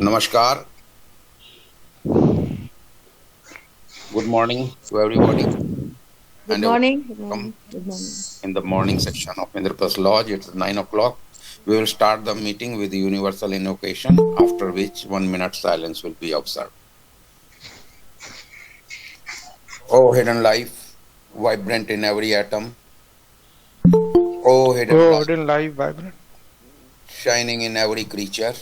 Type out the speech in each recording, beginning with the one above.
Namaskar. Good morning to everybody Good and a warm morning. Good welcome morning. Good morning. in the morning section of Indraprasth Lodge. It's 9 o'clock. We will start the meeting with the universal invocation, after which 1 minute silence will be observed. O hidden life, vibrant in every atom. O hidden Oh, light, hidden life, vibrant. shining in every creature.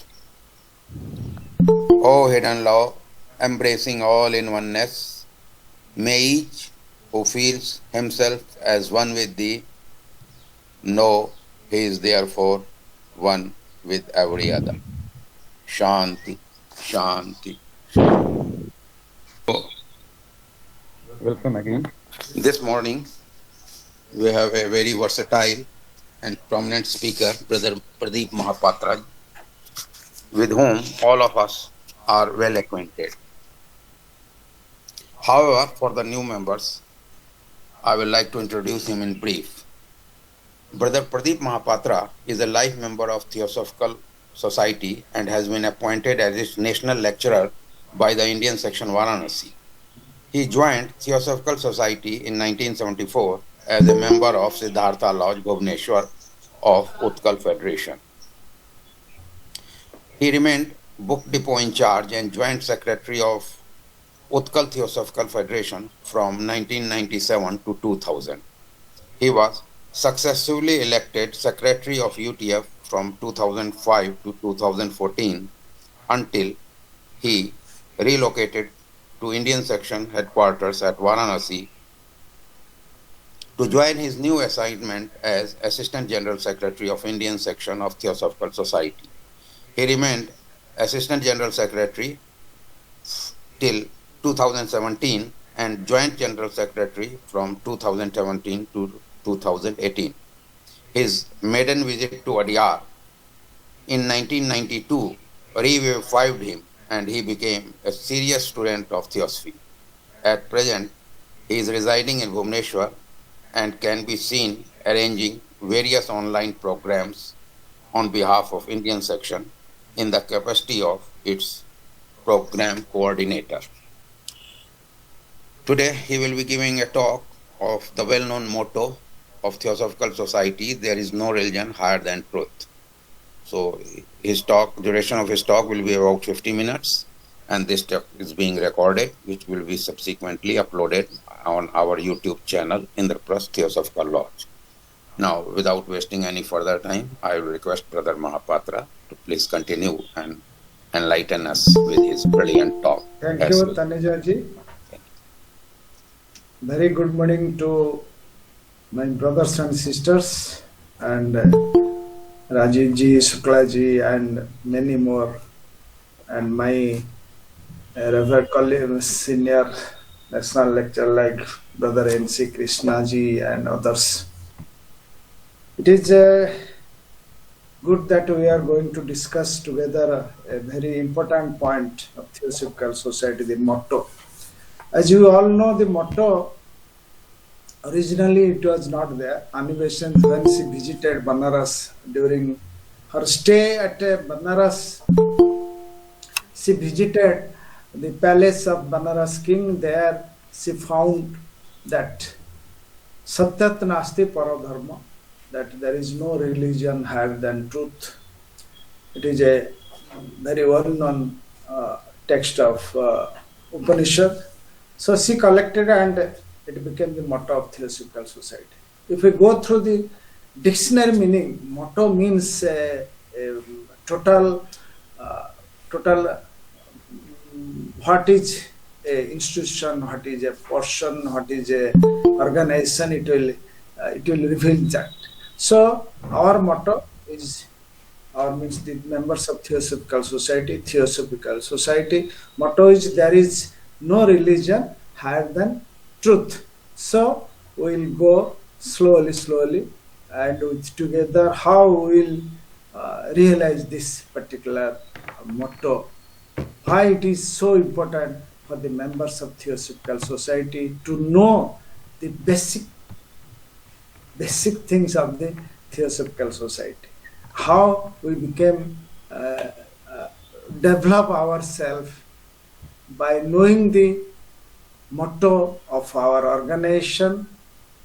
O hidden law, embracing all in oneness. May each who feels himself as one with thee know he is therefore one with every other. Shanti, Shanti, Shanti. So, welcome again. This morning, we have a very versatile and prominent speaker, Brother Pradeep Mahapatra, with whom all of us are well acquainted. However, for the new members, I would like to introduce him in brief. Brother Pradeep Mahapatra is a life member of Theosophical Society and has been appointed as its national lecturer by the Indian section Varanasi. He joined Theosophical Society in 1974 as a member of Siddhartha Lodge, Bhubaneswar of Utkal Federation. He remained book depot in charge and joint secretary of Utkal Theosophical Federation from 1997 to 2000. He was successively elected secretary of UTF from 2005 to 2014 until he relocated to Indian section headquarters at Varanasi to join his new assignment as Assistant General Secretary of Indian section of Theosophical Society. He remained Assistant General Secretary till 2017 and Joint General Secretary from 2017 to 2018. His maiden visit to Adyar in 1992 revived him and he became a serious student of Theosophy. At present, he is residing in Bhubaneswar and can be seen arranging various online programs on behalf of Indian section in the capacity of its program coordinator. Today, he will be giving a talk of the well-known motto of Theosophical Society, there is no religion higher than truth. So his talk, duration of his talk will be about 50 minutes and this talk is being recorded, which will be subsequently uploaded on our YouTube channel, Indraprasth Theosophical Lodge. Now, without wasting any further time, I will request Brother Mahapatra to please continue and enlighten us with his brilliant talk. Thank you, Taneja. Very good morning to my brothers and sisters and Rajiv ji, Shukla ji and many more and my revered colleague, senior national lecturer like Brother N.C. Krishna ji and others. It is good that we are going to discuss together a very important point of Theosophical Society, the motto. As you all know, the motto, originally it was not there. Ani Besant, when she visited Banaras during her stay at Banaras, she visited the palace of Banaras king. There she found that Satyat Nasti Paradharma, that there is no religion higher than truth. It is a very well-known text of Upanishad. So she collected and it became the motto of Theosophical Society. If we go through the dictionary meaning, motto means a total, what is a institution, what is a person, what is a organization, it will reveal that. So our motto is, or means the members of Theosophical Society, motto is there is no religion higher than truth. So we will go slowly and with together how we will realize this particular motto, why it is so important for the members of Theosophical Society to know the basic things of the Theosophical Society, how we became develop ourselves by knowing the motto of our organization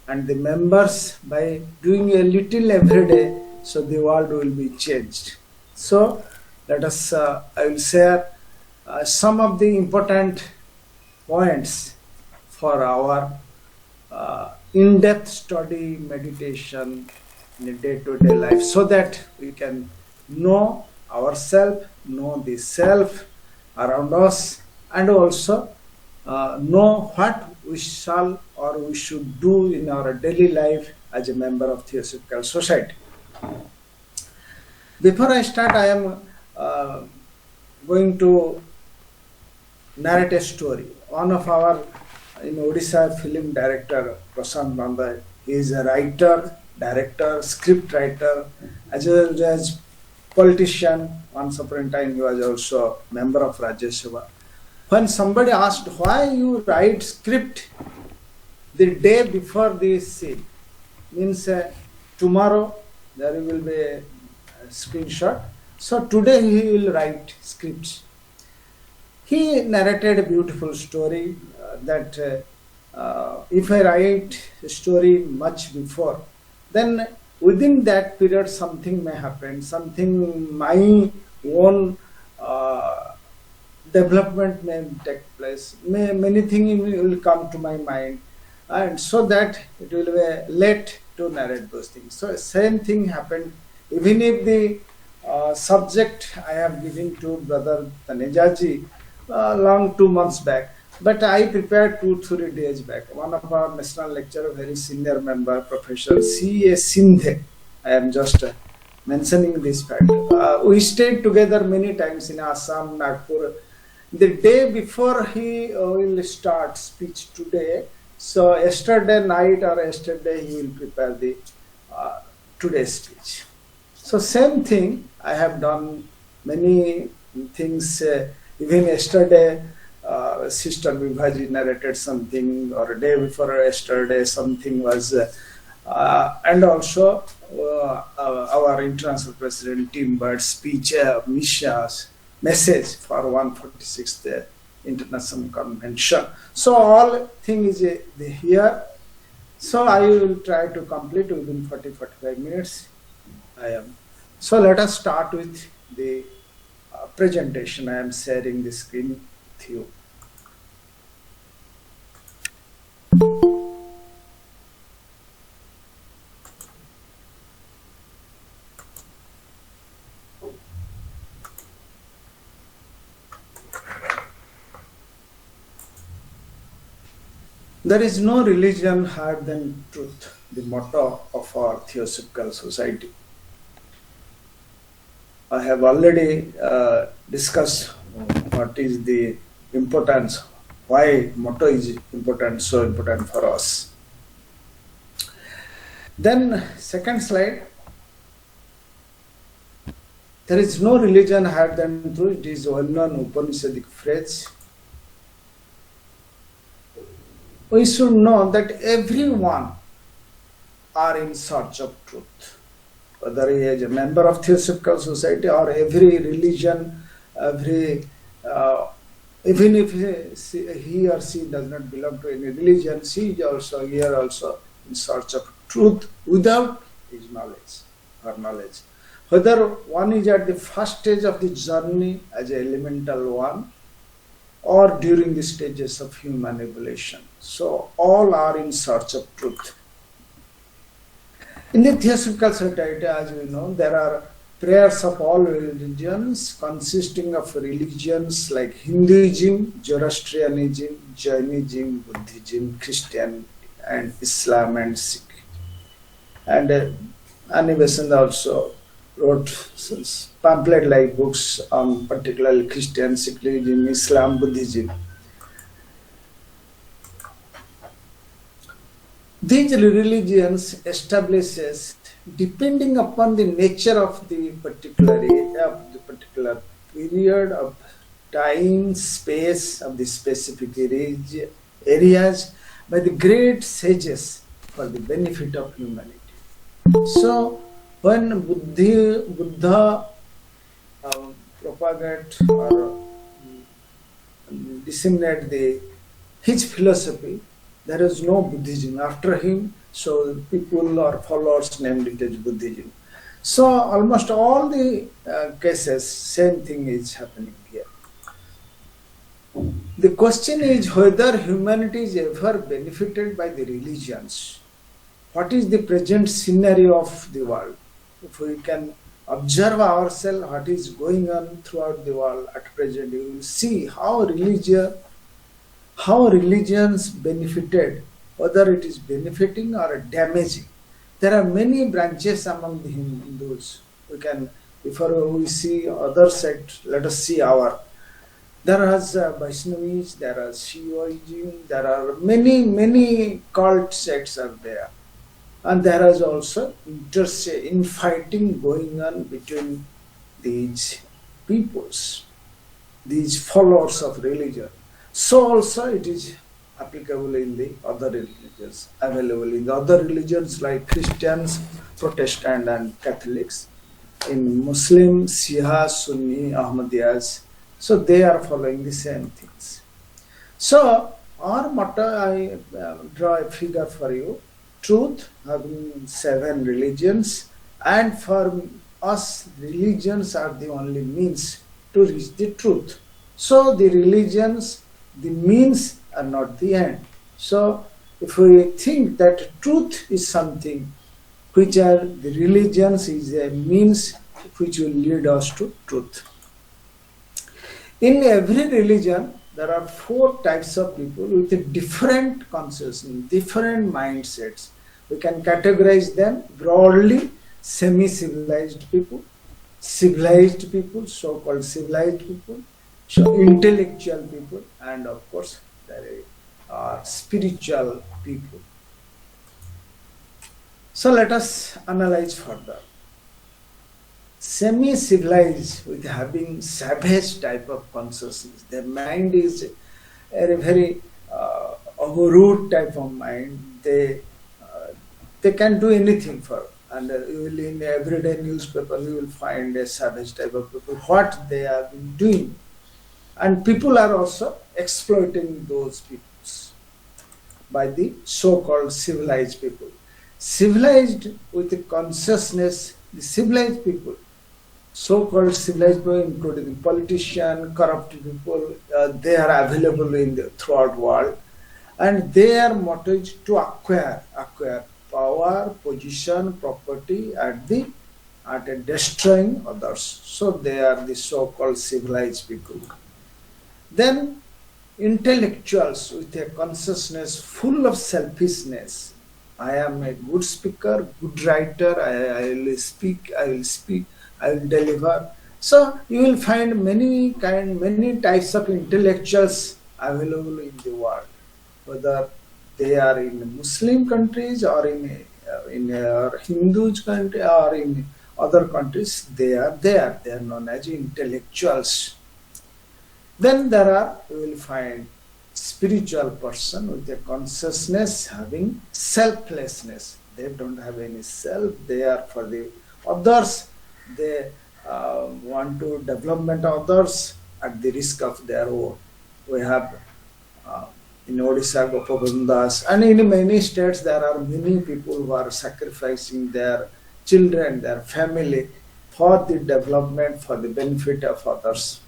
and the members, by doing a little every day, so the world will be changed. So let us, I will share some of the important points for our in-depth study meditation in a day-to-day life, so that we can know ourselves, know the self around us, and also know what we shall or we should do in our daily life as a member of Theosophical Society. Before I start, I am going to narrate a story. One of our in Odisha film director Prashant Bandai, he is a writer, director, script writer, as well as politician. Once upon a time, he was also member of Rajya Sabha. When somebody asked why you write script the day before the scene, means tomorrow there will be a screenshot. So today he will write scripts. He narrated a beautiful story that if I write a story much before, then within that period something may happen, something my own development may take place, many things will come to my mind, and so that it will be late to narrate those things. So same thing happened, even if the subject I have given to Brother Tanejaji long 2 months back, but I prepared 2-3 days back. One of our national lecturer, very senior member, Professor C.A. Sindhe, I am just mentioning this fact. We stayed together many times in Assam, Nagpur. The day before he will start speech today, so yesterday night or yesterday he will prepare the today's speech. So same thing, I have done many things. Even yesterday, Sister Vibhaji narrated something, or a day before yesterday something was, and also our International President Tim Bird's speech, Misha's message for 146th International Convention. So all things is here. So I will try to complete within 40-45 minutes. So let us start with the presentation. I am sharing the screen with you. There is no religion higher than truth, the motto of our Theosophical Society. I have already discussed what is the importance, why motto is important, so important for us. Then second slide. There is no religion higher than truth. It is a well-known Upanishadic phrase. We should know that everyone are in search of truth. Whether he is a member of Theosophical Society or every religion, even if he or she does not belong to any religion, she is also here also in search of truth without his knowledge, her knowledge. Whether one is at the first stage of the journey as an elemental one, or during the stages of human evolution. So all are in search of truth. In the Theosophical Society, as we know, there are prayers of all religions, consisting of religions like Hinduism, Zoroastrianism, Jainism, Buddhism, Christianity, and Islam and Sikh. And Annie Besant also wrote pamphlet-like books on particularly Christian, Sikhism, Islam, Buddhism. These religions establishes, depending upon the nature of the particular area, of the particular period of time, space of the specific areas, by the great sages for the benefit of humanity. So when Buddha propagate or disseminate his philosophy. There is no Buddhism after him, so people or followers named it as Buddhism. So almost all the cases, same thing is happening here. The question is whether humanity is ever benefited by the religions. What is the present scenario of the world? If we can observe ourselves what is going on throughout the world at present, you will see how religions benefited, whether it is benefiting or damaging. There are many branches among the Hindus. Before we see other sects, let us see our. There is Vaishnavis, there is Shivaism, there are many cult sects are there. And there is also infighting going on between these peoples, these followers of religion. So also it is applicable in the other religions, available in the other religions like Christians, Protestant and Catholics, in Muslim, Shia, Sunni, Ahmadiyyas. So they are following the same things. So our motto, I draw a figure for you. Truth having 7 religions, and for us religions are the only means to reach the truth. So the religions, the means are not the end. So if we think that truth is something which are the religions is a means which will lead us to truth. In every religion there are 4 types of people with a different consciousness, different mindsets. We can categorize them broadly: semi-civilized people, civilized people, so-called civilized people, so intellectual people, and of course there are spiritual people. So let us analyze further. Semi-civilized, with having savage type of consciousness, their mind is a very overwrought type of mind. They can do anything for, and you will in everyday newspaper you will find a savage type of people, what they have been doing, and people are also exploiting those peoples by the so-called civilized people. Civilized with the consciousness, the civilized people, so-called civilized people, including politicians, corrupt people, they are available in the throughout world, and their motto is to acquire power, position, property at destroying others. So they are the so-called civilized people. Then intellectuals with a consciousness full of selfishness. I am a good speaker, good writer, I will speak, I will deliver. So you will find many types of intellectuals available in the world, whether they are in Muslim countries or in Hindu country or in other countries. They are there. They are known as intellectuals. Then you will find spiritual person with a consciousness having selflessness. They don't have any self. They are for the others. They want to development others at the risk of their own. We have in Odisha, Gopabandas, and in many states there are many people who are sacrificing their children, their family for the development, for the benefit of others.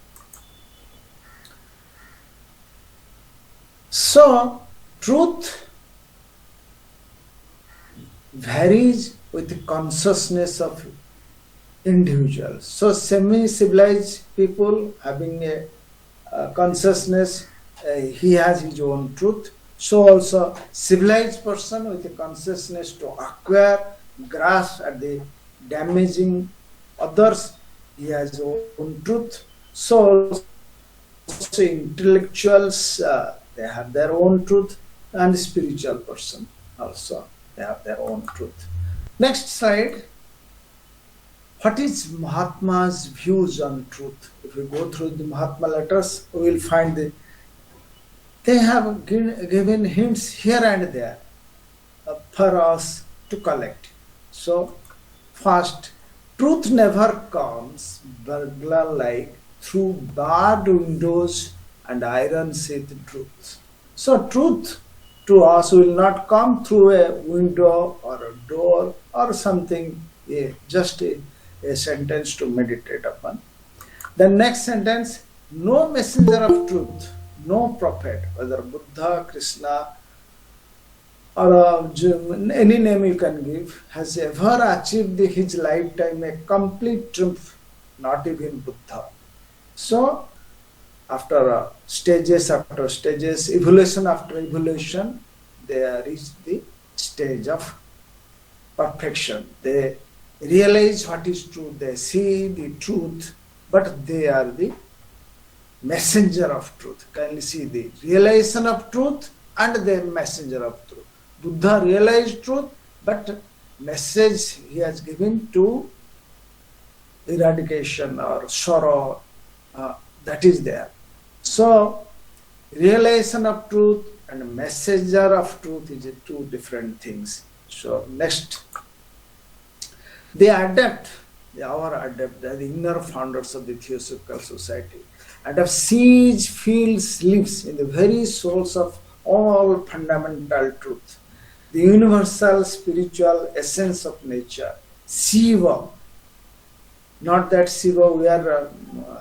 So, truth varies with the consciousness of individuals. So, semi-civilized people having a consciousness, he has his own truth. So also civilized person with a consciousness to acquire, grasp at the damaging others, he has his own truth. So also intellectuals, they have their own truth, and spiritual person also, they have their own truth. Next slide. What is Mahatma's views on truth? If we go through the Mahatma letters, we will find they have given hints here and there for us to collect. So, first, truth never comes burglar-like through barred windows and iron sheathed truth. So, truth to us will not come through a window or a door or something, just a sentence to meditate upon. The next sentence, no messenger of truth, no prophet, whether Buddha, Krishna, or any name you can give, has ever achieved his lifetime a complete triumph, not even Buddha. So, after stages, evolution after evolution, they reach the stage of perfection. They realize what is truth, they see the truth, but they are the messenger of truth. Kindly see the realization of truth and the messenger of truth. Buddha realized truth, but message he has given to eradication or sorrow, that is there. So, realization of truth and messenger of truth is two different things. So, next, they adapt, the inner founders of the Theosophical Society, adapt siege, feels, lives in the very source of all fundamental truth, the universal spiritual essence of nature, Shiva. Not that Shiva we are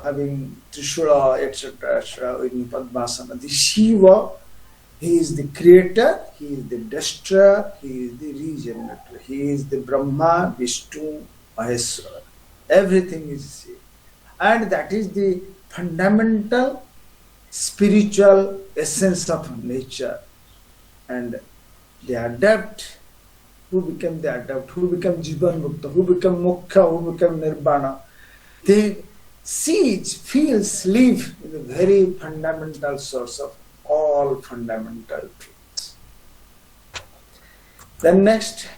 having Trishula, etc., in Padmasana. The Shiva, he is the creator, he is the destroyer, he is the regenerator, he is the Brahma, Vishnu, Maheshwara. Everything is he. And that is the fundamental spiritual essence of nature. And they adapt. Who became the adapt? Who became Jivan Mukta? Who became Moksha? Who became Nirvana? They see, feels, live in the very fundamental source of all fundamental truths. Then next,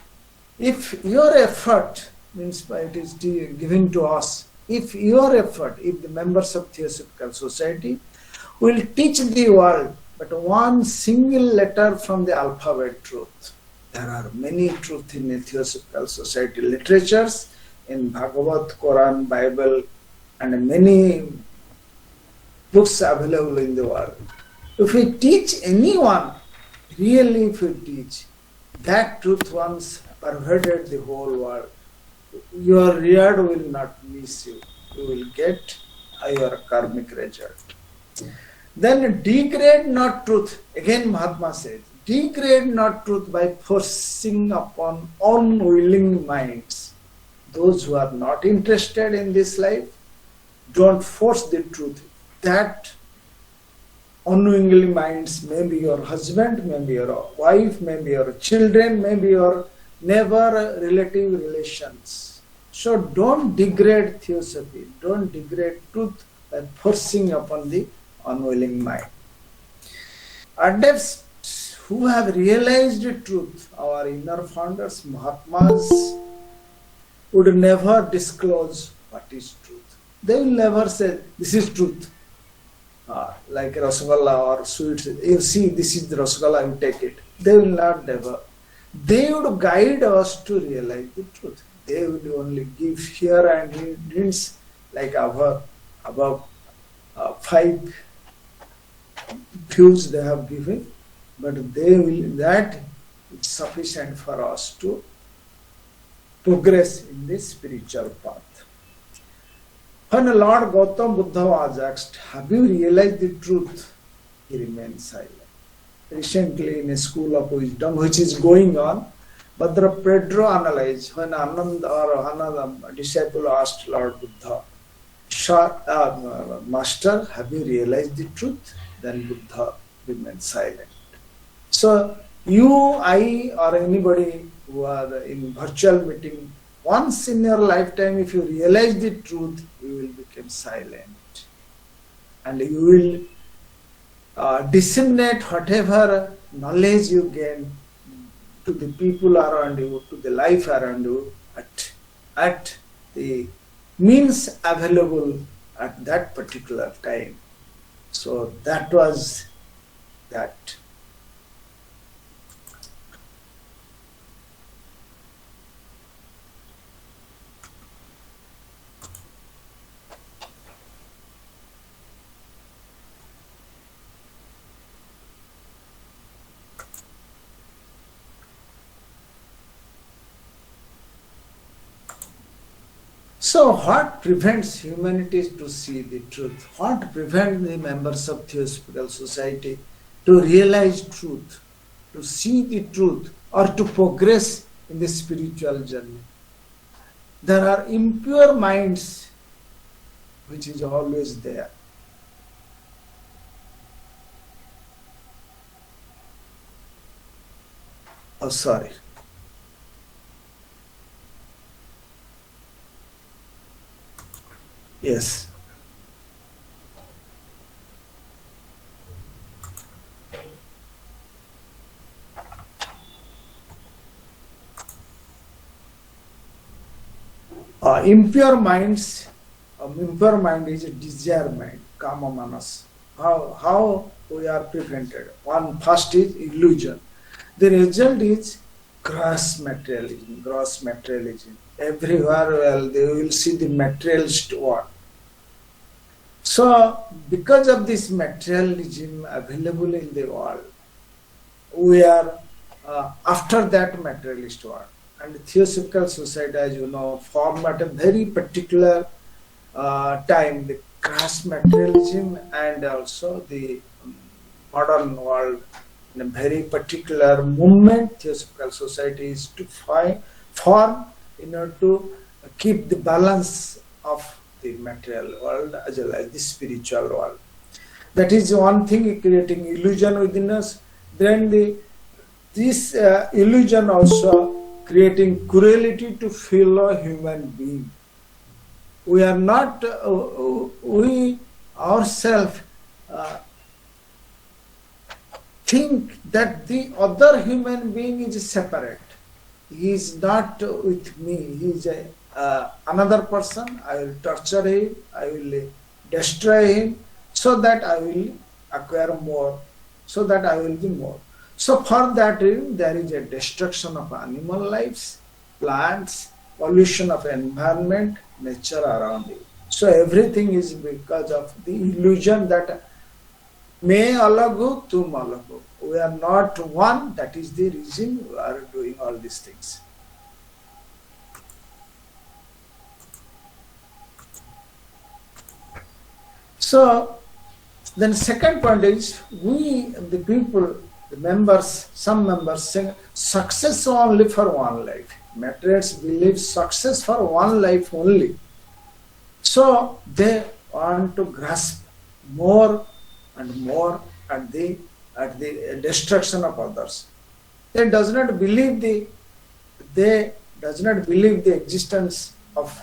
if your effort, means it is given to us, if your effort, if the members of Theosophical Society will teach the world but one single letter from the alphabet truth. There are many truths in the Theosophical Society literatures, in Bhagavad, Quran, Bible, and many books available in the world. If we teach anyone, really if we teach, that truth once pervaded the whole world, your reward will not miss you. You will get your karmic result. Then degrade not truth. Again Mahatma says, degrade not truth by forcing upon unwilling minds. Those who are not interested in this life, don't force the truth. That unwillingly minds, maybe your husband, maybe your wife, maybe your children, maybe your neighbor, relative relations. So don't degrade theosophy, don't degrade truth by forcing upon the unwilling mind. Adepts who have realized the truth, our inner founders, Mahatmas, would never disclose what is truth. They will never say, this is truth. Like Rasagalla or sweets, you see, this is the Rasagalla, you take it. They will not never. They would guide us to realize the truth. They would only give here and hints like above 5 views they have given, but they will, that is sufficient for us to progress in this spiritual path. When Lord Gautam Buddha was asked, have you realized the truth? He remained silent. Recently in a school of wisdom which is going on, Bhadra Pedro analyzed when Anand or another disciple asked Lord Buddha, Master, have you realized the truth? Then Buddha remained silent. So you, I, or anybody who are in virtual meeting, once in your lifetime, if you realize the truth, you will become silent. And you will disseminate whatever knowledge you gain to the people around you, to the life around you, at the means available at that particular time. So that was that. So, what prevents humanity to see the truth? What prevents the members of Theosophical Society to realize truth, to see the truth, or to progress in the spiritual journey? There are impure minds which is always there. Oh, sorry. Yes. Impure mind is a desire mind, kama manas. How we are prevented? One first is illusion. The result is gross materialism. Gross materialism. Everywhere, well, they will see the materialist world. So, because of this materialism available in the world, we are after that materialist world. And Theosophical Society, as you know, formed at a very particular time the crass materialism and also the modern world in a very particular movement. Theosophical Society is to form in order to keep the balance of the material world as well as the spiritual world. That is one thing, creating illusion within us. Then this illusion also creating cruelty to fellow human being. We are not, we ourselves think that the other human being is separate. He is not with me. He is another person. I will torture him. I will destroy him so that I will acquire more, so that I will be more. So for that reason, there is a destruction of animal lives, plants, pollution of environment, nature around you. So everything is because of the illusion that मैं अलग हूँ, तुम अलग हो. We are not one. That is the reason we are doing all these things. So then second point is we, the people, the members, some members say success only for one life. Materialists believe success for one life only. So they want to grasp more and more at the destruction of others. They does not believe the existence of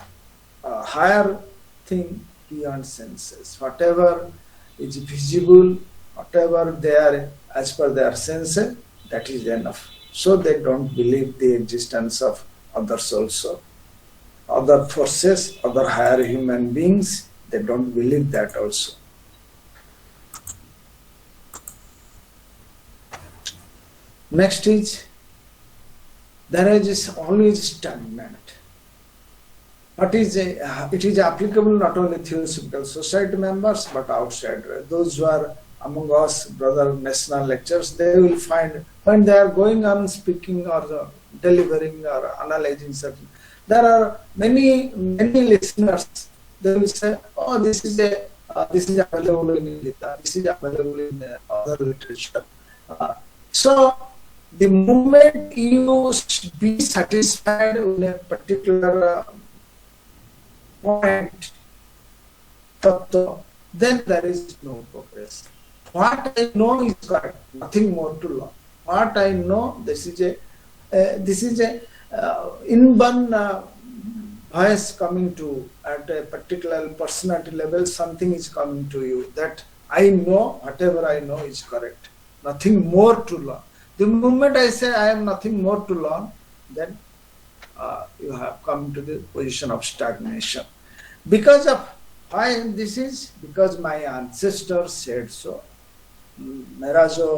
a higher thing beyond senses. Whatever is visible, whatever they are as per their senses, that is enough. So they don't believe the existence of others also. Other forces, other higher human beings, they don't believe that also. Next is, there is always stagnant. It is applicable not only Theosophical Society members but outside. Those who are among us, brother national lectures, they will find when they are going on speaking or delivering or analyzing certain, there are many listeners. They will say, "Oh, this is available in Gita. This is available in other literature." So the moment you be satisfied with a particular point, then there is no progress. What I know is correct, nothing more to learn. What I know, this is a inborn voice coming to at a particular personality level. Something is coming to you that I know, whatever I know is correct. Nothing more to learn. The moment I say I have nothing more to learn, then you have come to the position of stagnation. Because of why this is? Because my ancestors said so. मेरा जो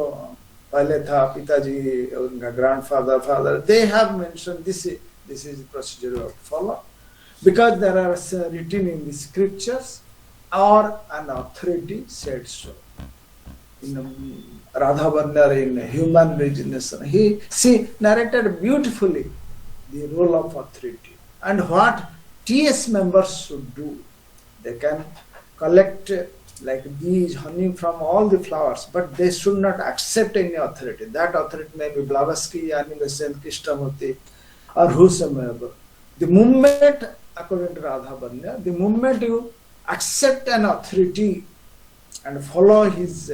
पहले था पिताजी, उनका grandfather, father, they have mentioned this is the procedure you have to follow. Because there are written in the scriptures or an authority said so. In Radhavandar in Human Regeneration, she narrated beautifully the role of authority and what TS members should do. They can collect like bees, honey from all the flowers, but they should not accept any authority. That authority may be Blavatsky, Saint Krishnamurti, or whosoever. The moment, according to Radha Banya, the moment you accept an authority and follow his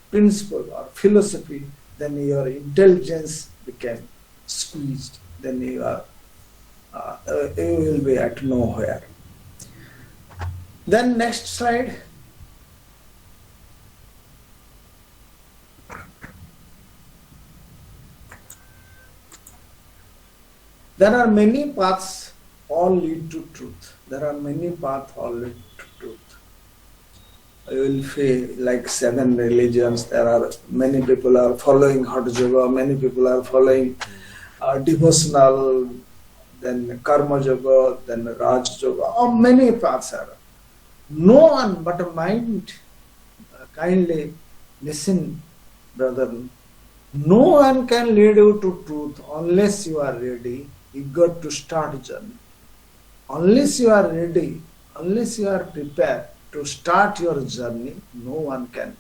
principle or philosophy, then your intelligence became squeezed. Then you will be at nowhere. Then next slide. There are many paths, all lead to truth. There are many paths, all lead to truth. You will feel like 7 religions. There are many people are following Hatha Yoga, many people are following devotional, then Karma Yoga, then Raj Yoga. Many paths are. No one but a mind, kindly listen, brother. No one can lead you to truth unless you are ready. You got to start a journey. Unless you are ready, unless you are prepared to start your journey, no one can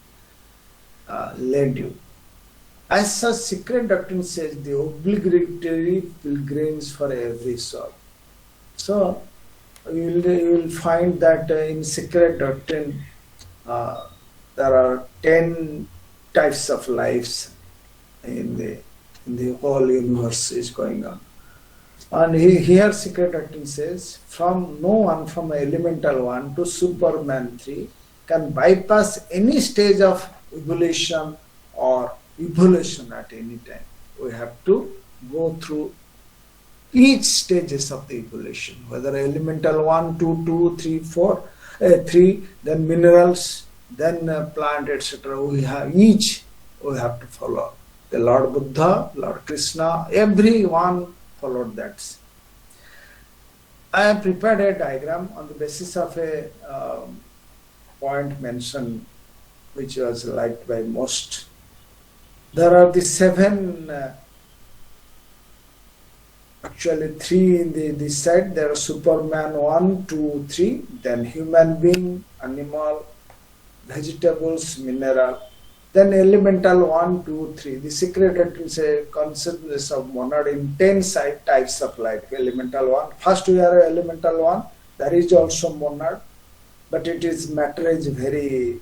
lead you. As such, secret doctrine says the obligatory pilgrimage for every soul. So, you will find that in secret doctrine there are 10 types of lives in the whole universe is going on. And here secret doctrine says, from no one, from elemental 1 to Superman 3, can bypass any stage of evolution or evolution at any time. We have to go through each stages of the evolution, whether elemental 1, 2, 2, 3, 4, 3, then minerals, then plant, etc. We have to follow. The Lord Buddha, Lord Krishna, everyone followed that. I have prepared a diagram on the basis of a point mentioned, which was liked by most. There are the 7, actually 3 in this side. There are Superman 1, 2, 3, then human being, animal, vegetables, mineral. Then elemental 1, 2, 3. The secret doctrine consists of monad in 10 types of life. Elemental 1. First we are elemental 1. There is also monad, but it is matter is very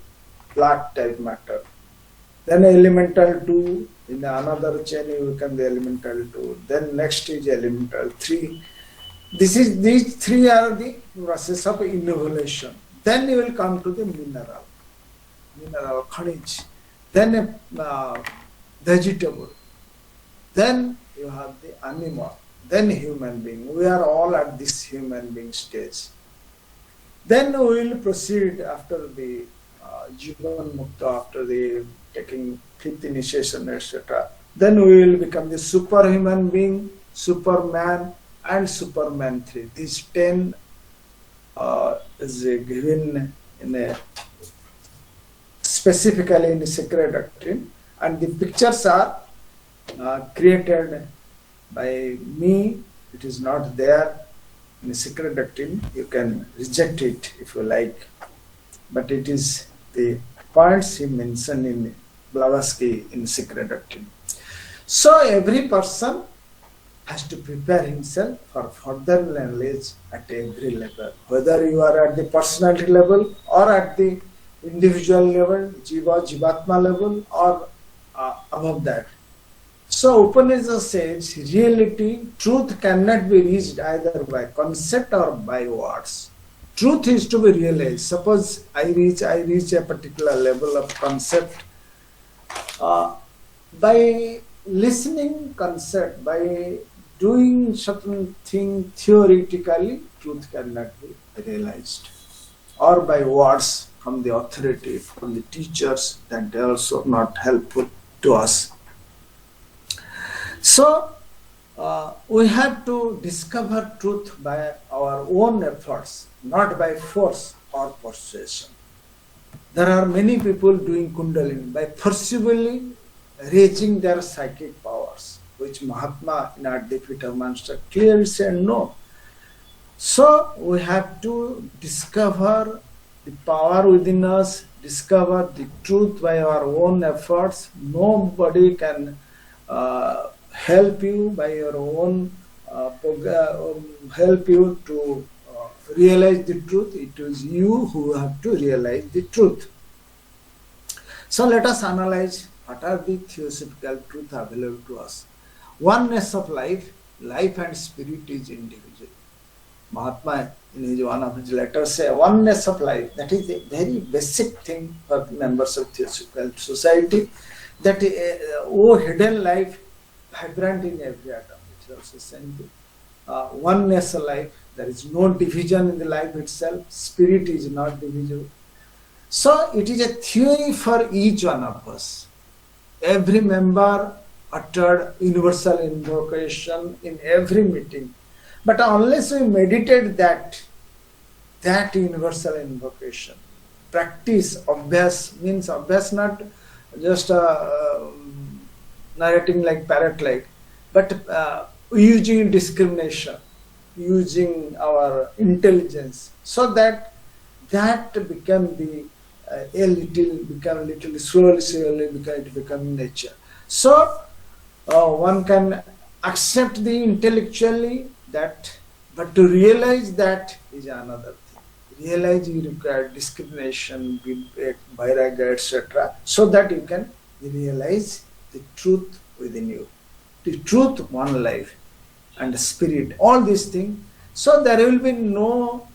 flat type matter. Then elemental 2. In another chain you become the elemental 2. Then next is elemental 3. These 3 are the process of evolution. Then you will come to the mineral khanij. Then vegetable, then you have the animal, then human being. We are all at this human being stage. Then we will proceed after the Jivan Mukta, after the taking 5th initiation, etc. Then we will become the superhuman being, Superman, and Superman 3. These 10 is given in a specifically in the secret doctrine, and the pictures are created by me. It is not there in the secret doctrine. You can reject it if you like, but it is the points he mentioned in Blavatsky in secret doctrine. So every person has to prepare himself for further knowledge at every level, whether you are at the personality level or at the individual level, Jivatma level, or above that. So Upanishad says reality, truth cannot be reached either by concept or by words. Truth is to be realized. Suppose I reach a particular level of concept. By listening concept, by doing certain thing theoretically, truth cannot be realized. Or by words from the authority, from the teachers, that they are also not helpful to us. So, we have to discover truth by our own efforts, not by force or persuasion. There are many people doing Kundalini by forcibly raising their psychic powers, which Mahatma in Art the Peter Master clearly said no. So we have to discover the power within us, discover the truth by our own efforts. Nobody can help you by your own help you to realize the truth. It is you who have to realize the truth. So let us analyze what are the theosophical truth available to us. Oneness of life, life and spirit is individual. Mahatma in his one of his letters say oneness of life. That is a very basic thing for members of Theosophical Society. That hidden life, vibrant in every atom. It is also same thing. Oneness of life. There is no division in the life itself. Spirit is not divisible. So it is a theory for each one of us. Every member uttered universal invocation in every meeting. But unless we meditate that universal invocation, practice, abhyas, means abhyas not just narrating like parrot like, but using discrimination, using our intelligence, so that become the a little slowly become nature. So one can accept the intellectually that, but to realize that is another thing. Realize you require discrimination, vairagya, etc., so that you can realize the truth within you, the truth, one life, and spirit, all these things. So there will be no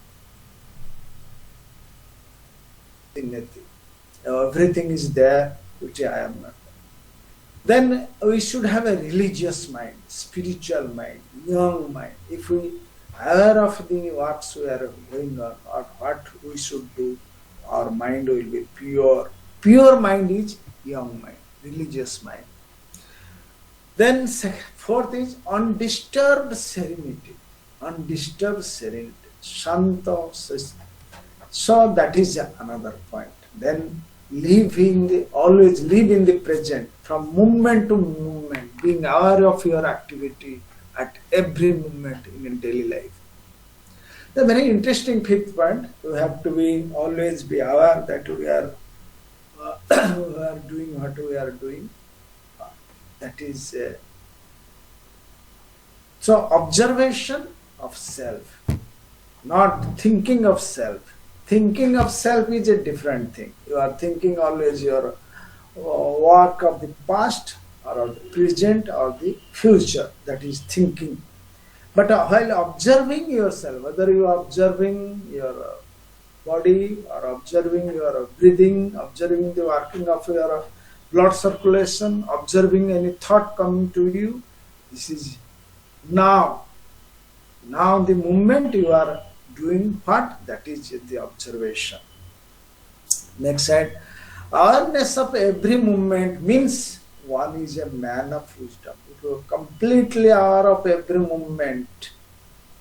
nothing. Everything is there, which I am not. Then we should have a religious mind, spiritual mind, young mind. If we are aware of the what we are going on or what we should do, our mind will be pure. Pure mind is young mind, religious mind. Then fourth is undisturbed serenity. Undisturbed serenity. Shanta. So that is another point. Then always live in the present, from moment to moment, being aware of your activity at every moment in your daily life. The very interesting fifth point, we have to always be aware that we are doing what we are doing. That is so observation of self, not thinking of self. Thinking of self is a different thing. You are thinking always your work of the past or of the present or the future. That is thinking. But while observing yourself, whether you are observing your body or observing your breathing, observing the working of your blood circulation, observing any thought coming to you, this is now. Now the moment you are doing what? That is the observation. Next slide. Awareness of every movement means one is a man of wisdom. If you are completely aware of every movement,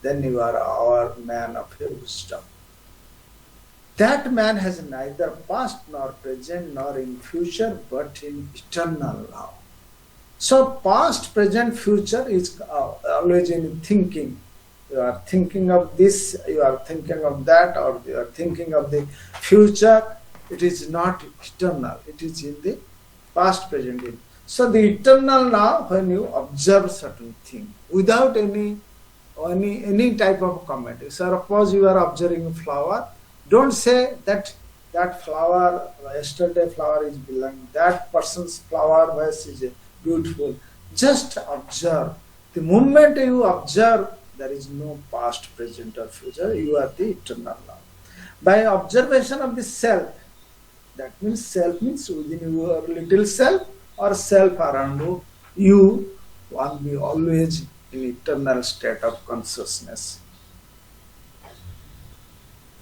then you are our man of wisdom. That man has neither past nor present nor in future, but in eternal now. So past, present, future is always in thinking. You are thinking of this, you are thinking of that, or you are thinking of the future. It is not eternal. It is in the past, present. So the eternal now, when you observe certain thing without any type of comment. So suppose you are observing a flower, don't say that flower, yesterday flower is belonging, that person's flower vase is beautiful. Just observe. The moment you observe, there is no past, present or future. You are the eternal now. By observation of the self, that means self means within your little self or self around you, one be always in eternal state of consciousness.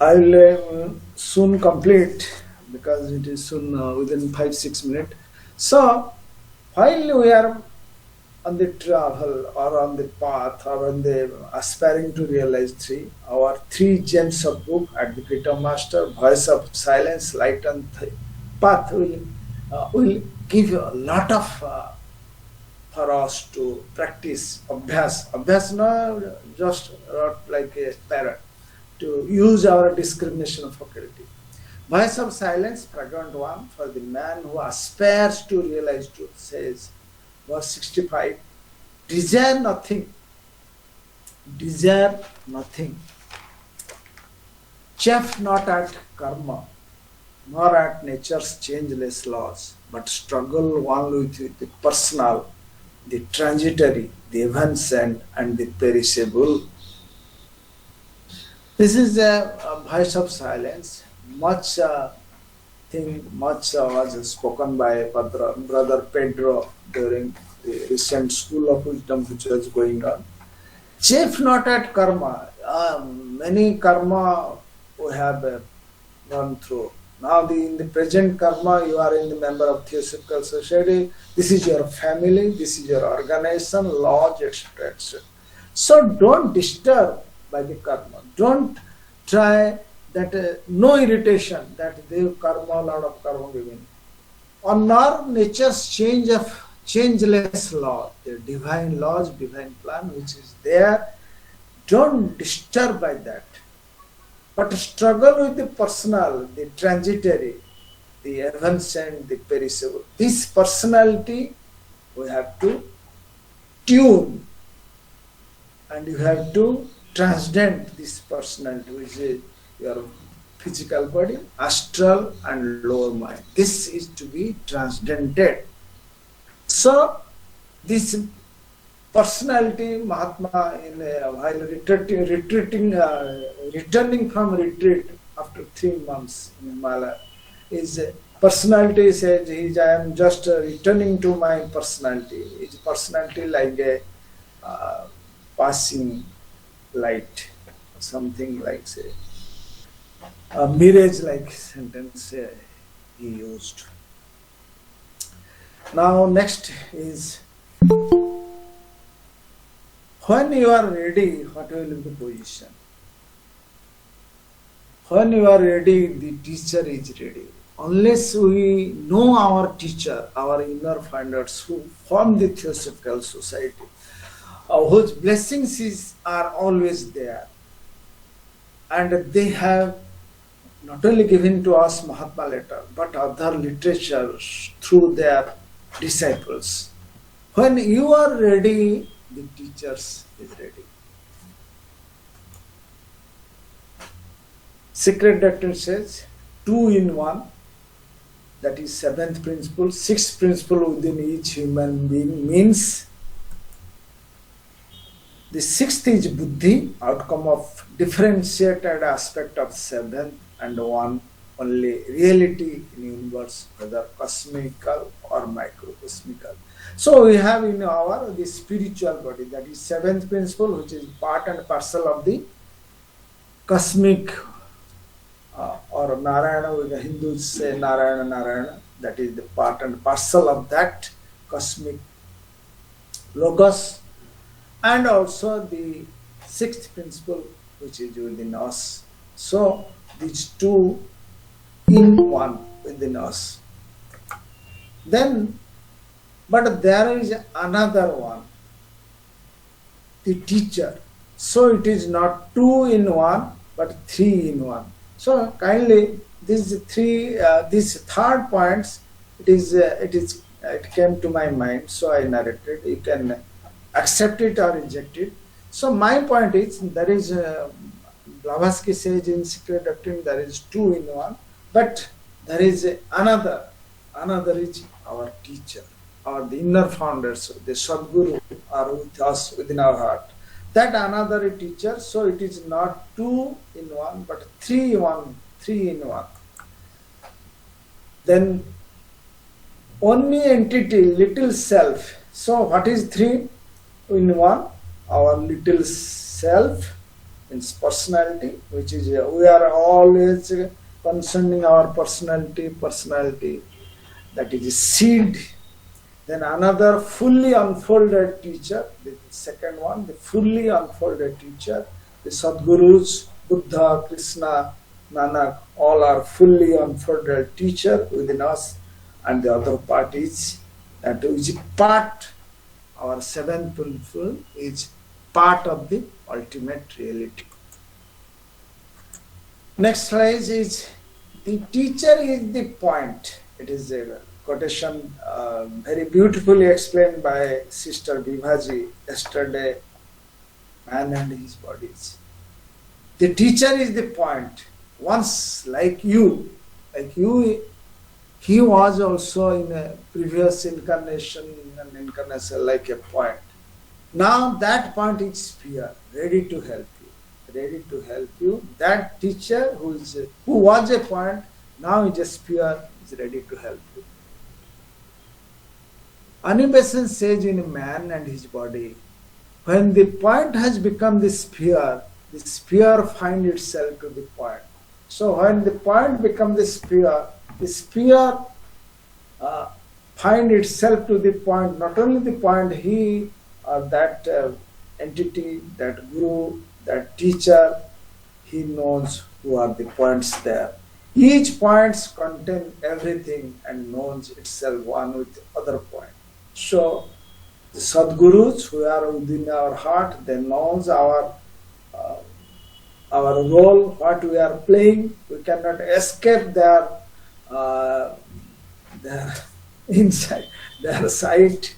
I will soon complete because it is soon within 5-6 minutes. So while we are on the travel or on the path or on the aspiring to realize our three gems of book, Advocate of Master, Voice of Silence, Light and Path will give you a lot of for us to practice abhyas. Abhyas not just not like a parrot, to use our discrimination faculty. Voice of silence, fragment 1, for the man who aspires to realize truth, says, verse 65, desire nothing, desire nothing, chafe not at karma, nor at nature's changeless laws, but struggle only with the personal, the transitory, the evanescent, and the perishable. This is a voice of silence. Much was spoken by Brother Pedro during the recent School of Wisdom which was going on. Chafe not at karma. Many karma we have gone through. Now in the present karma, you are in the member of Theosophical Society. This is your family. This is your organization, lodge, etc., etc. So don't disturb by the karma. Don't try that no irritation that the karma, lot of karma giving. Honor nature's changeless law, the divine laws, divine plan which is there. Don't disturb by that. But struggle with the personal, the transitory, the evanescent, the perishable. This personality we have to tune, and you have to transcend this personality, which is your physical body, astral and lower mind. This is to be transcended. So this personality, Mahatma, while returning from retreat after 3 months in Himalaya, his personality says, I am just returning to my personality. His personality like a passing light, something like, say, a mirage-like sentence he used. Now next is, when you are ready, what will be the position? When you are ready, the teacher is ready. Unless we know our teacher, our inner finders who form the Theosophical Society, whose blessings are always there, and they have not only given to us Mahatma letter, but other literatures through their disciples. When you are ready, the teachers is ready. Secret Doctrine says 2 in 1, that is 7th principle. 6th principle within each human being means the 6th is buddhi, outcome of differentiated aspect of 7th and 1, only reality in universe, whether cosmical or microcosmical. So we have in our the spiritual body, that is 7th principle, which is part and parcel of the cosmic or Narayana. The Hindus say Narayana, that is the part and parcel of that cosmic logos, and also the 6th principle which is within us. So these 2 in 1 within us. Then, but there is another one, the teacher. So it is not 2 in 1, but 3 in 1. So kindly, these third points, it came to my mind, so I narrated. You can accept it or reject it. So my point is, there is Blavatsky says in Secret Doctrine there is 2 in 1, but there is another is our teacher, or the inner founders, the Sadguru are with us within our heart. That another teacher, so it is not 2 in 1, but 3 in 1. Then only entity, little self. So what is 3 in 1? Our little self, means personality, which is, we are always concerning our personality, that is seed. Then another fully unfolded teacher, the second one, the fully unfolded teacher, the Sadgurus, Buddha, Krishna, Nanak, all are fully unfolded teacher within us, and the other part is that is part our seventh principle is part of the ultimate reality. Next slide is the teacher is the point. It is a quotation very beautifully explained by Sister Vibhaji yesterday, Man and His Bodies. The teacher is the point. Once, like you, he was also in a previous incarnation and incarnation like a point. Now that point is sphere, ready to help you, ready to help you. That teacher who was a point, now is a sphere, is ready to help you. Ani Besant says in Man and His Body, when the point has become the sphere finds itself to the point. So when the point becomes the sphere finds itself to the point. Not only the point, he or that entity, that guru, that teacher, he knows who are the points there. Each point contains everything and knows itself one with the other point. So the Sadgurus who are within our heart, they knows our role, what we are playing. We cannot escape their inside, their sight.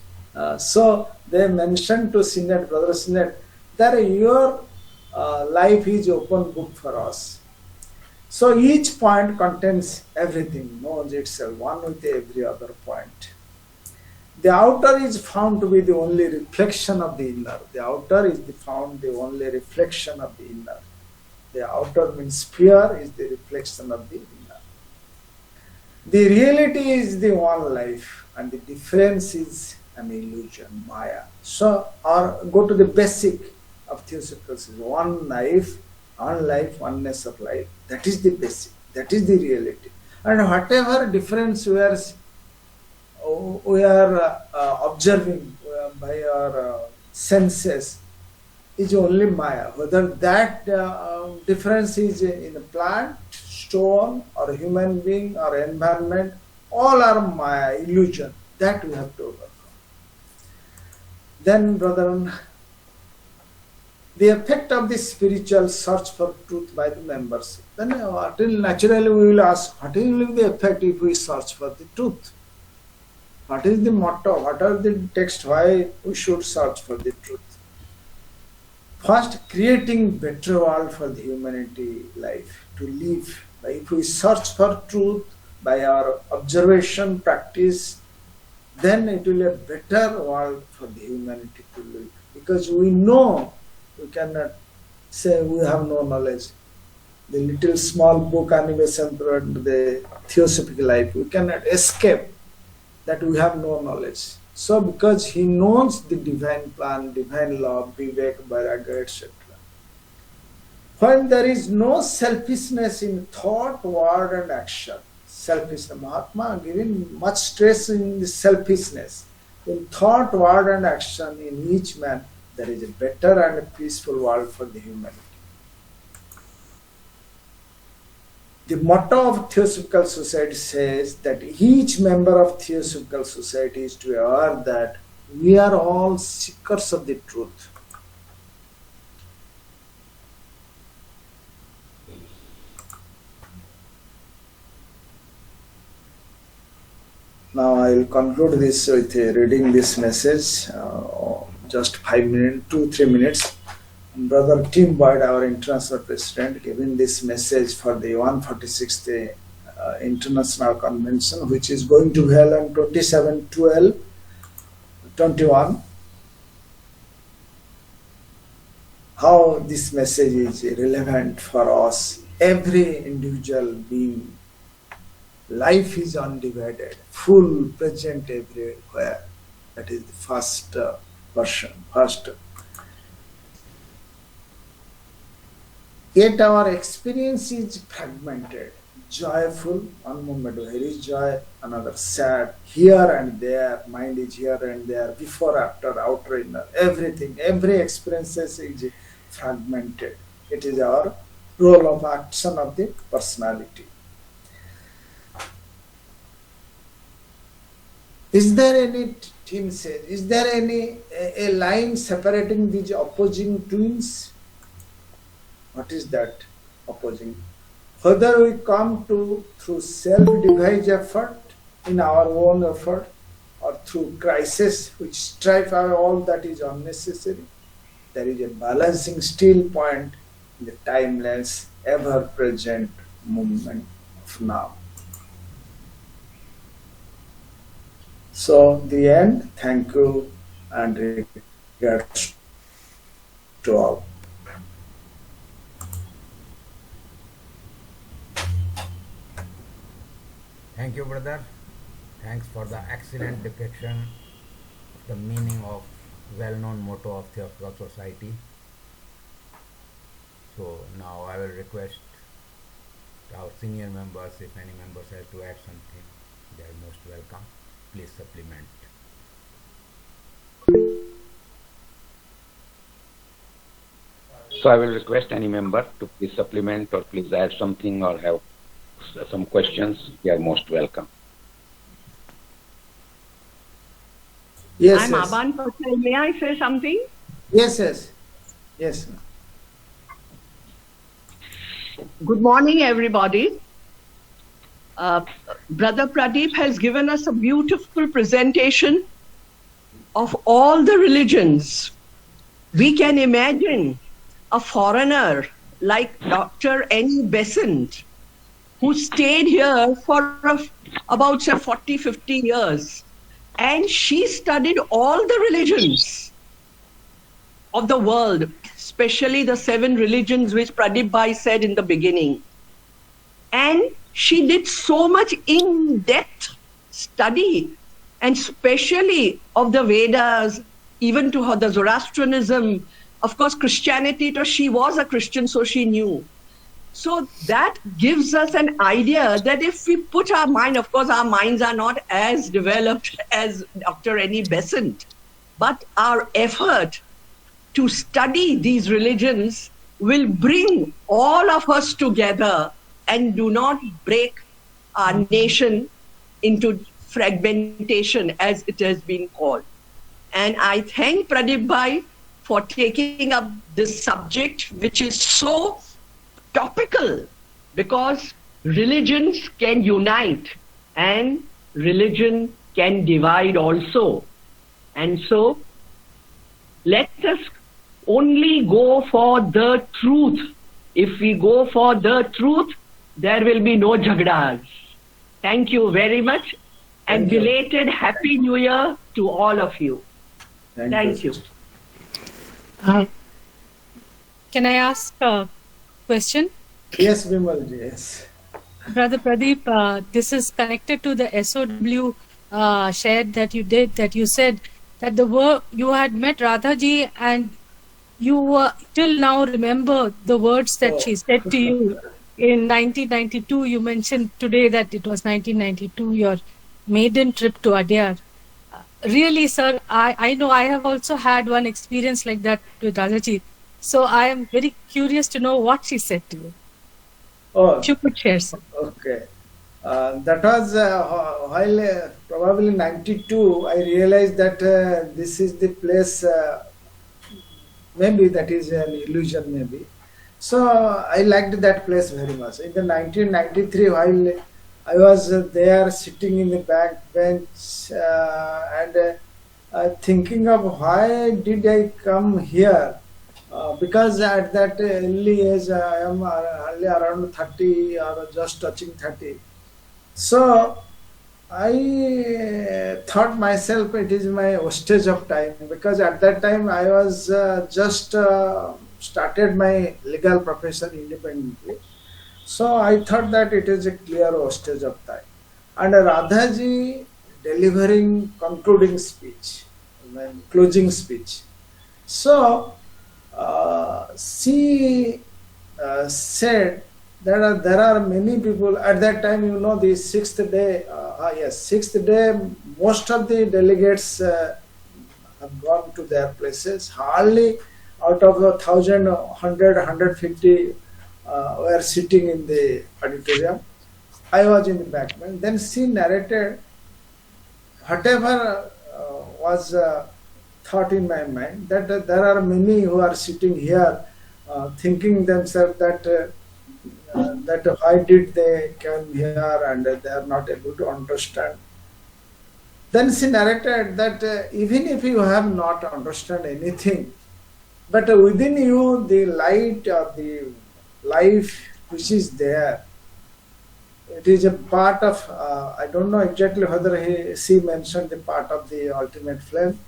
So they mentioned to Sinet, Brother Sinet, that your life is open book for us. So each point contains everything, knows itself, one with every other point. The outer is found to be the only reflection of the inner. The outer is found the only reflection of the inner. The outer means sphere is the reflection of the inner. The reality is the one life and the difference is an illusion, Maya. So, or go to the basic of Theosophical system. One life, oneness of life. That is the basic. That is the reality. And whatever difference we are observing by our senses is only Maya. Whether that difference is in a plant, stone, or a human being, or environment, all are Maya, illusion. That we have to overcome. Then, brethren, the effect of the spiritual search for truth by the members. Then naturally we will ask, what will be the effect if we search for the truth? What is the motto? What are the text? Why we should search for the truth? First, creating better world for the humanity life to live. If we search for truth by our observation, practice, then it will be a better world for the humanity to live. Because we know, we cannot say we have no knowledge. The little small book, Ani Besant, the Theosophical Life, we cannot escape that we have no knowledge. So because he knows the divine plan, divine law, Vivek, Vairagya, etc. When there is no selfishness in thought, word and action, selfishness, Mahatma giving much stress in the selfishness. In thought, word and action in each man, there is a better and a peaceful world for the humanity. The motto of Theosophical Society says that each member of Theosophical Society is to be aware that we are all seekers of the truth. Now I will conclude this with reading this message, just 5 minutes, 2-3 minutes. Brother Tim Boyd, our international president, giving this message for the 146th International Convention, which is going to be held on 27/12/21. How this message is relevant for us, every individual being. Life is undivided, full, present everywhere. That is the first version. Yet our experience is fragmented, joyful, one moment there is joy, another sad, here and there, mind is here and there, before, after, outer, inner, everything, every experience is fragmented. It is our role of action of the personality. Is there any Tim says, is there any a line separating these opposing twins? What is that opposing? Whether we come to through self-devised effort in our own effort or through crisis which stripe away all that is unnecessary, there is a balancing still point in the timeless, ever-present movement of now. So, the end. Thank you and regards to all. Thank you, brother. Thanks for the excellent depiction of the meaning of well-known motto of Theosophical Society. So now I will request our senior members, if any members have to add something, they are most welcome. Please supplement. So I will request any member to please supplement or please add something or have some questions. You are most welcome. Yes, I'm yes. Aban Patel. May I say something? Yes, yes. Yes. Good morning, everybody. Brother Pradeep has given us a beautiful presentation of all the religions. We can imagine a foreigner like Dr. Annie Besant, who stayed here for about say 40, 50 years. And she studied all the religions of the world, especially the 7 religions which Pradeep Bhai said in the beginning. And she did so much in-depth study, and especially of the Vedas, even to her, the Zoroastrianism, of course, Christianity, she was a Christian, so she knew. So that gives us an idea that if we put our mind, of course, our minds are not as developed as Dr. Annie Besant, but our effort to study these religions will bring all of us together and do not break our nation into fragmentation, as it has been called. And I thank Pradeep Bhai for taking up this subject, which is so topical, because religions can unite and religion can divide also. And so let us only go for the truth. If we go for the truth, there will be no jhagdas. Thank you very much, and Thank you. belated Happy New Year to all of you. Thank you. Can I ask a question? Yes, Vimalji, yes. Brother Pradeep, this is connected to the SOW shared that you did, that you said that you had met Radhaji and you till now remember the words that she said to you in 1992. You mentioned today that it was 1992, your maiden trip to Adyar. Really, sir, I know I have also had one experience like that with Radhaji. So I am very curious to know what she said to you. Oh, If you could share, sir. okay. That was while probably 92, I realized that this is the place, maybe that is an illusion maybe. So I liked that place very much. In the 1993, while I was there sitting in the back bench and thinking of why did I come here, because at that early age I am hardly around 30 or just touching 30. So I thought myself it is my wastage of time, because at that time I was just started my legal profession independently. So I thought that it is a clear wastage of time. And Radhaji delivering concluding speech, closing speech. So she said that there are many people at that time, you know, the 6th day, yes, 6th day, most of the delegates have gone to their places. Hardly out of 1,000, 100, 150 were sitting in the auditorium. I was in the back. Then she narrated whatever was thought in my mind that there are many who are sitting here thinking themselves that why did they come here and they are not able to understand. Then she narrated that even if you have not understand anything, but within you the light or the life which is there, it is a part of, I don't know exactly whether she mentioned the part of the ultimate flame.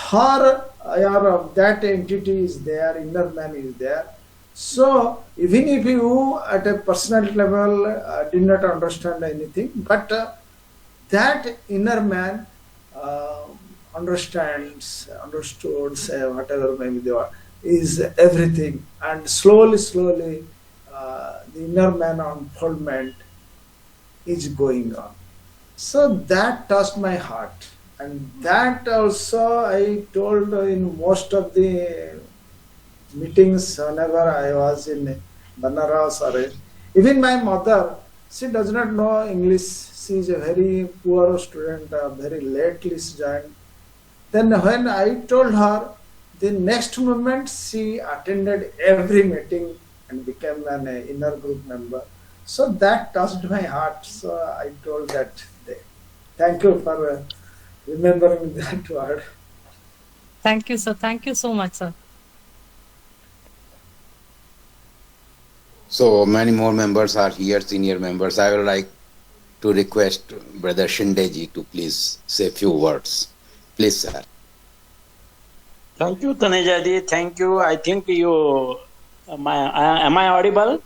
Her or that entity is there, inner man is there. So even if you at a personal level did not understand anything, but that inner man understood, say whatever maybe they are, is everything, and slowly, the inner man unfoldment is going on. So that touched my heart, and that also I told in most of the meetings whenever I was in Banaras or even my mother. She does not know English. She is a very poor student, very lately joined. Then when I told her, the next moment she attended every meeting and became an inner group member. So that touched my heart. So I told that day. Thank you for remembering that word. Thank you, sir. Thank you so much, sir. So many more members are here, senior members. I would like to request Brother Shindeji to please say a few words. Please, sir. Thank you, Taneja. Thank you. I think you, am I audible?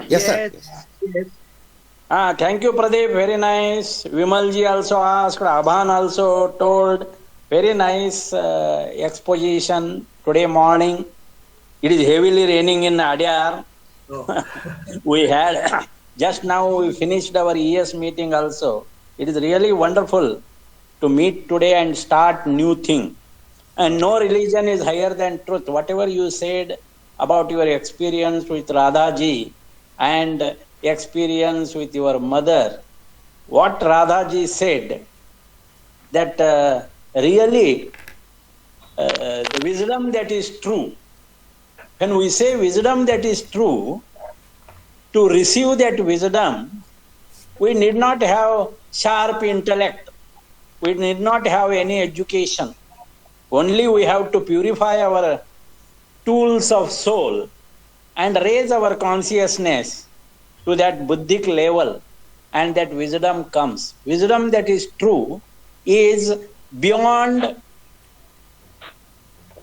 Yes, sir. Yes. Thank you, Pradeep. Very nice. Vimalji also asked. Abhan also told. Very nice exposition today morning. It is heavily raining in Adyar. We had just now we finished our ES meeting also. It is really wonderful to meet today and start new thing. And no religion is higher than truth. Whatever you said about your experience with Radhaji and experience with your mother, what Radhaji said, that really the wisdom that is true. When we say wisdom that is true, to receive that wisdom, we need not have sharp intellect. We need not have any education. Only we have to purify our tools of soul and raise our consciousness to that buddhic level, and that wisdom comes. Wisdom that is true is beyond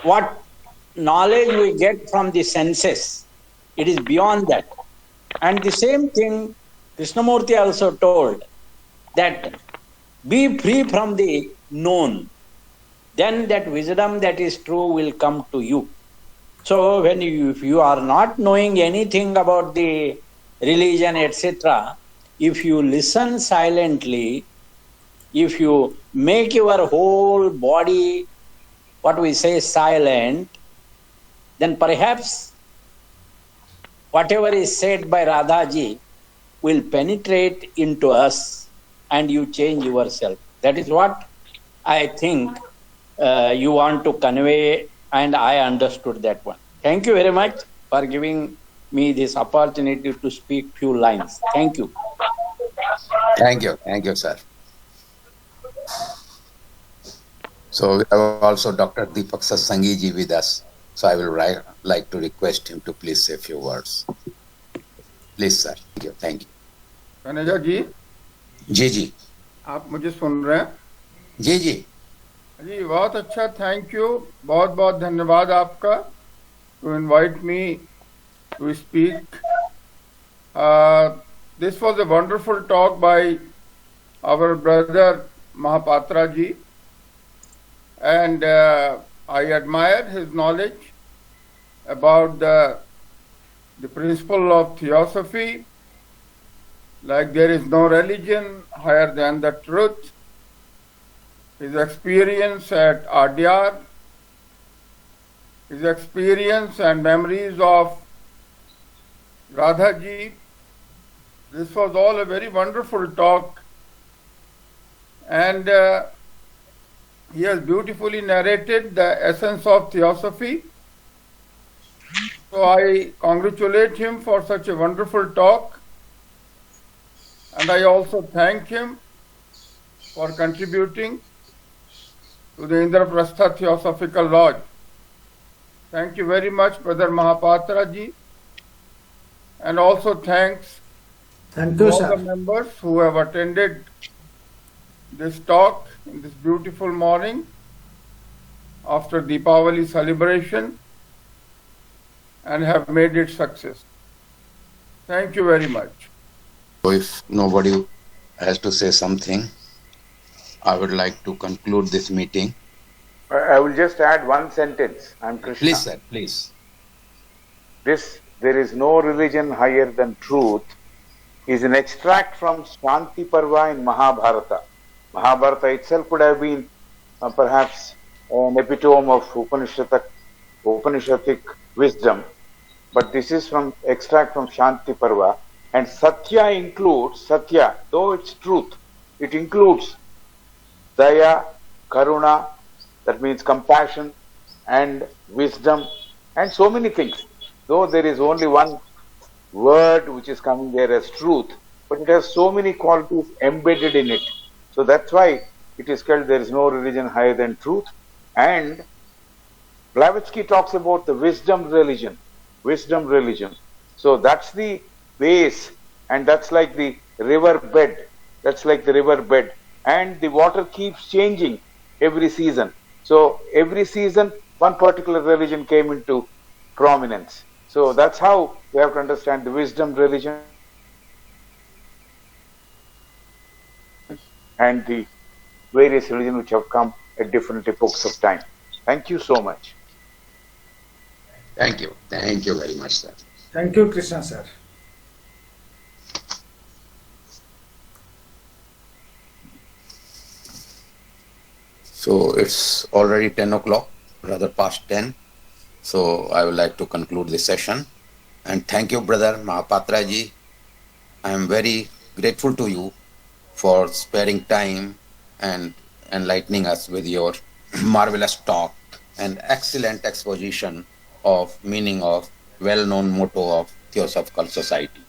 what knowledge we get from the senses. It is beyond that. And the same thing Krishnamurti also told, that be free from the known, then that wisdom that is true will come to you. So when if you are not knowing anything about the religion, etc., if you listen silently, if you make your whole body, what we say, silent, then perhaps whatever is said by Radhaji will penetrate into us and you change yourself. That is what I think you want to convey, and I understood that one. Thank you very much for giving me this opportunity to speak few lines. Thank you. Thank you, sir. So we have also Dr. Deepak Satsangi ji with us. So I will like to request him to please say a few words. Please, sir. Thank you. Kanhaiya ji जी आप मुझे सुन रहे हैं? जी जी जी बहुत अच्छा, thank you, बहुत बहुत धन्यवाद आपका to invite me to speak. This was a wonderful talk by our brother Mahapatra ji, and I admire his knowledge about the principle of theosophy, like there is no religion higher than the truth. His experience at Adyar, his experience and memories of Radhaji. This was all a very wonderful talk, and He has beautifully narrated the essence of theosophy. So I congratulate him for such a wonderful talk, and I also thank him for contributing to the Indraprastha Theosophical Lodge. Thank you very much, Brother Mahapatra ji, and also thanks Thank to you, all the sir. members who have attended this talk in this beautiful morning after Deepavali celebration and have made it success. Thank you very much. So if nobody has to say something, I would like to conclude this meeting. I will just add one sentence. I'm Krishna. Please, sir, please. There is no religion higher than truth is an extract from Shanti Parva in Mahabharata. Mahabharata itself could have been perhaps an epitome of Upanishadic wisdom, but this is from extract from Shanti Parva, and Satya includes, Satya, though it's truth, it includes Daya, Karuna, that means compassion, and wisdom, and so many things. Though there is only one word which is coming there as truth, but it has so many qualities embedded in it. So that's why it is called there is no religion higher than truth. And Blavatsky talks about the wisdom religion. So that's the base, and that's like the river bed. And the water keeps changing every season. So every season, one particular religion came into prominence. So that's how we have to understand the wisdom religion and the various religions which have come at different epochs of time. Thank you so much. Thank you. Thank you very much, sir. Thank you, Krishna, sir. So it's already 10 o'clock, rather past 10. So I would like to conclude this session. And thank you, Brother Mahapatra ji. I am very grateful to you for sparing time and enlightening us with your marvelous talk and excellent exposition of meaning of well-known motto of Theosophical Society.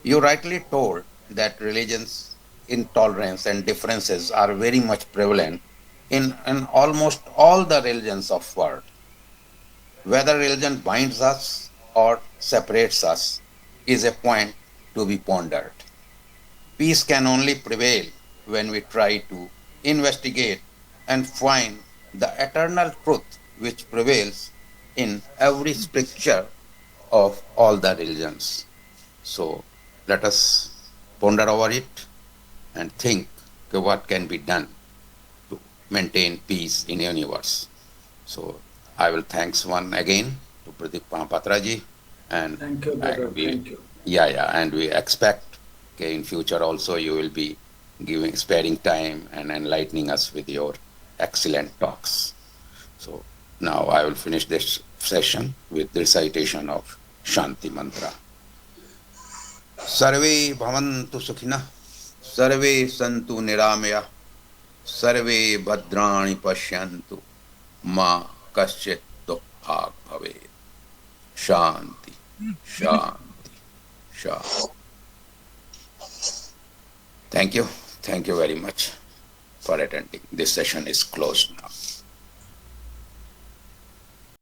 You rightly told that religions, intolerance and differences are very much prevalent in almost all the religions of world. Whether religion binds us or separates us is a point to be pondered. Peace can only prevail when we try to investigate and find the eternal truth which prevails in every scripture of all the religions. So let us ponder over it and think what can be done to maintain peace in the universe. So I will thanks one again to Pradeep Mahapatra ji, and Thank you, brother. Thank you. and we expect in future also you will be sparing time and enlightening us with your excellent talks. So now I will finish this session with the recitation of Shanti Mantra. Sarve bhavantu sukhina, sarve santu niramaya, sarve bhadrani pashyantu, ma kaschit dukha bhavet. Shanti, Shanti, Shanti. Thank you very much for attending. This session is closed now.